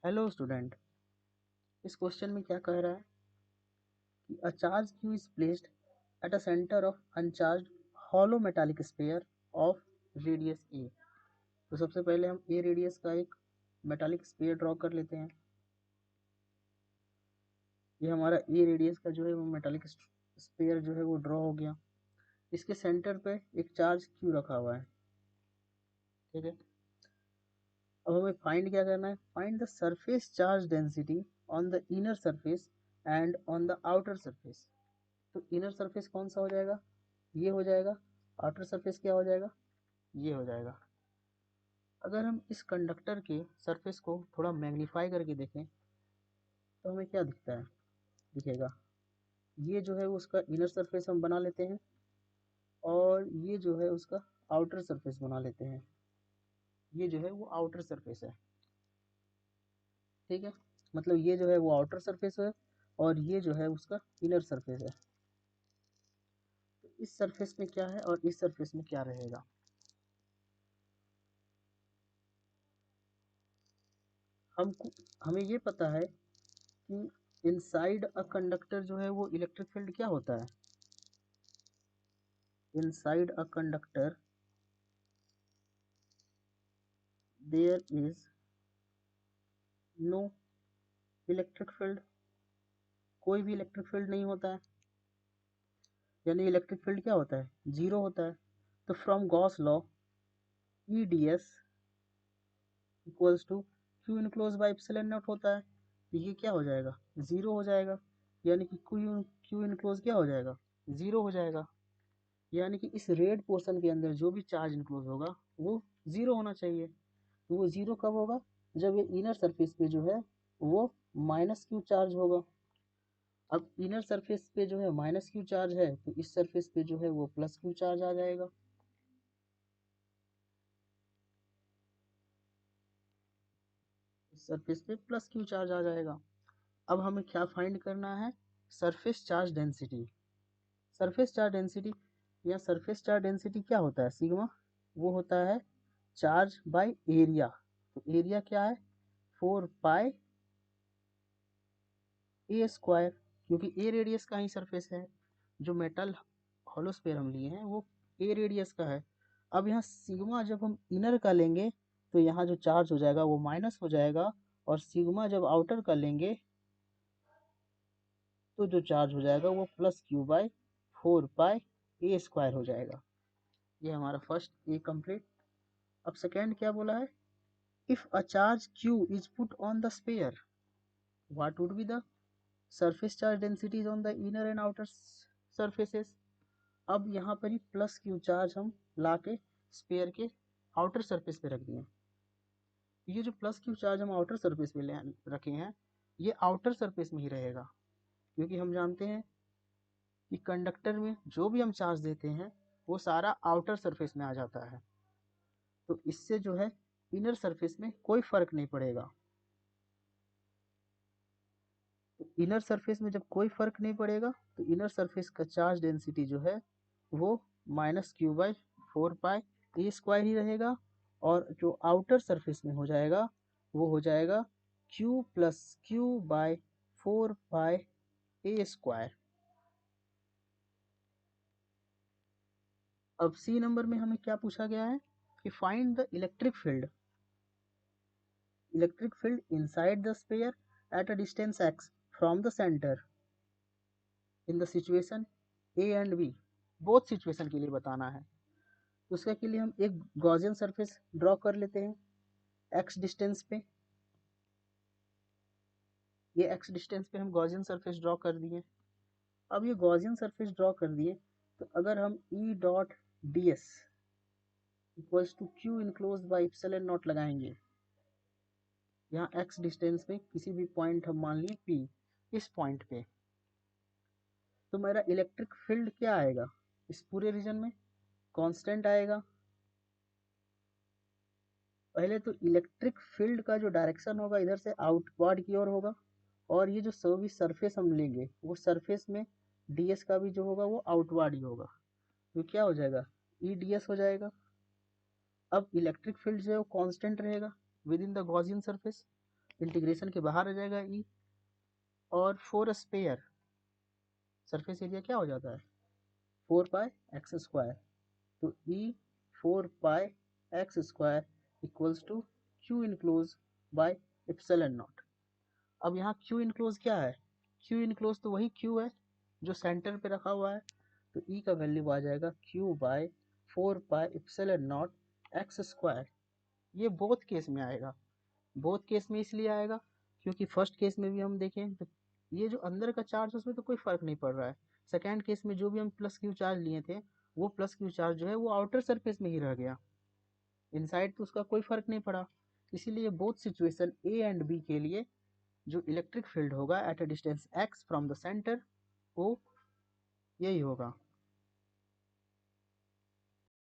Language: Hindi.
Hello student. इस क्वेश्चन में क्या कह रहा है कि a charge q is placed at a centre of uncharged hollow metallic sphere of radius a। तो सबसे पहले हम a रेडियस का एक मेटालिक स्फीयर ड्रॉ कर लेते हैं। ये हमारा a रेडियस का जो है वो मेटालिक स्फीयर जो है वो ड्रॉ हो गया। इसके सेंटर पे एक चार्ज q रखा हुआ है। ठीक है, अब हमें फाइंड क्या करना है, find the surface charge density on the inner surface and on the outer surface. तो इनर सरफेस कौन सा हो जाएगा, ये हो जाएगा। आउटर सरफेस क्या हो जाएगा, ये हो जाएगा। अगर हम इस कंडक्टर के सरफेस को थोड़ा मैग्नीफाई करके देखें तो हमें क्या दिखता है, दिखेगा ये जो है उसका इनर सरफेस हम बना लेते हैं और ये जो है उसका आउटर सरफेस बना लेते हैं। ये जो है वो आउटर सरफेस है। ठीक है, मतलब ये जो है वो आउटर सरफेस है और ये जो है उसका इनर सरफेस है। तो इस सरफेस में क्या है और इस सरफेस में क्या रहेगा। हमको हमें ये पता है कि इनसाइड अ कंडक्टर जो है वो इलेक्ट्रिक फील्ड क्या होता है, inside a conductor there is no electric field. कोई भी इलेक्ट्रिक फील्ड नहीं होता है, यानी इलेक्ट्रिक फील्ड क्या होता है, जीरो होता है। तो from Gauss law E D S equals to Q enclose by epsilon naught होता है। तो ये क्या हो जाएगा, जीरो हो जाएगा। यानी कि क्यू इनक्लोज क्या हो जाएगा, जीरो हो जाएगा। यानी कि इस रेड पोर्शन के अंदर जो भी चार्ज इनक्लोज होगा वो जीरो होना चाहिए। तो वो जीरो कब होगा, जब ये इनर सरफेस पे जो है वो माइनस क्यू चार्ज होगा। अब इनर सरफेस पे जो है माइनस क्यू चार्ज है तो इस सरफेस पे जो है वो प्लस क्यू चार्ज आ जाएगा। इस सरफेस पे प्लस क्यू चार्ज आ जाएगा। अब हमें क्या फाइंड करना है, surface charge density. Surface charge density या सरफेस चार्ज डेंसिटी क्या होता है, सिग्मा। वो होता है चार्ज बाय एरिया। तो एरिया क्या है, 4 पाई ए स्क्वायर, क्योंकि ए रेडियस का ही सरफेस है। जो मेटल होलोस्फीयर हम लिए हैं वो ए रेडियस का है। अब यहाँ सिग्मा जब हम इनर का लेंगे तो यहाँ जो चार्ज हो जाएगा वो माइनस हो जाएगा, और सिग्मा जब आउटर का लेंगे तो जो चार्ज हो जाएगा वो plus Q by 4 pi a square हो जाएगा। ये हमारा फर्स्ट ए कंप्लीट। अब सेकेंड क्या बोला है, if a charge q is put on the sphere what would be the surface charge densities on the inner and outer surfaces. अब यहाँ पर ही प्लस क्यू चार्ज हम ला के स्फीयर के आउटर सरफेस पे रख दिए। ये जो प्लस क्यू चार्ज हम आउटर सरफेस पे रखे हैं ये आउटर सरफेस में ही रहेगा, क्योंकि हम जानते हैं कि कंडक्टर में जो भी हम चार्ज देते हैं वो सारा आउटर सरफेस में आ जाता है। तो इससे जो है इनर सरफेस में कोई फर्क नहीं पड़ेगा। तो इनर सरफेस में जब कोई फर्क नहीं पड़ेगा तो इनर सरफेस का चार्ज डेंसिटी जो है वो minus q by 4 pi a square ही रहेगा, और जो आउटर सरफेस में हो जाएगा वो हो जाएगा Q plus Q by 4 pi a square. अब सी नंबर में हमें क्या पूछा गया है कि find the electric field inside the sphere at a distance x from the centre in the situation A and B. Both situation के लिए बताना है। तो उसके के लिए हम एक गॉसियन सरफेस ड्रॉ कर लेते हैं x डिस्टेंस पे। ये x डिस्टेंस पे हम गॉसियन सरफेस ड्रॉ कर दिए। अब ये गॉसियन सरफेस ड्रॉ कर दिए तो अगर हम E dot D S equals to Q enclose by epsilon naught लगाएंगे, यहाँ x डिस्टेंस पे किसी भी पॉइंट हम मान लिए p, इस पॉइंट पे, तो मेरा इलेक्ट्रिक फील्ड क्या आएगा, इस पूरे रीजन में कांस्टेंट आएगा। पहले तो इलेक्ट्रिक फील्ड का जो डायरेक्शन होगा इधर से आउटवर्ड की ओर होगा, और ये जो सभी सरफेस हम लेंगे वो सरफेस में ds का भी जो होगा वो आउटवर्ड ही होगा। तो क्या हो जाएगा, ई ds हो जाएगा। अब इलेक्ट्रिक फील्ड जो है वो कांस्टेंट रहेगा with in the Gaussian surface. Integration के बाहर आ जाएगा ई, और फोर स्पेयर सरफेस एरिया क्या हो जाता है 4π x²। तो E 4π x² equals to Q enclose by epsilon naught. अब यहाँ क्यू इनक्लोज क्या है, क्यू इनक्लोज तो वही क्यू है जो सेंटर पे रखा हुआ है। तो ई का वैल्यू आ जाएगा क्यू बाय 4πε0x²। ये बोथ केस में आएगा, बोथ केस में इसलिए आएगा क्योंकि फर्स्ट केस में भी हम देखें तो ये जो अंदर का चार्ज उसमें तो कोई फर्क नहीं पड़ रहा है। सेकेंड केस में जो भी हम प्लस क्यू चार्ज लिए थे वो प्लस क्यू चार्ज जो है वो आउटर सरफेस में ही रह गया, इनसाइड तो उसका कोई फर्क नहीं पड़ा। इसीलिए both situation A and B के लिए जो इलेक्ट्रिक फील्ड होगा at a distance x from the centre वो यही होगा।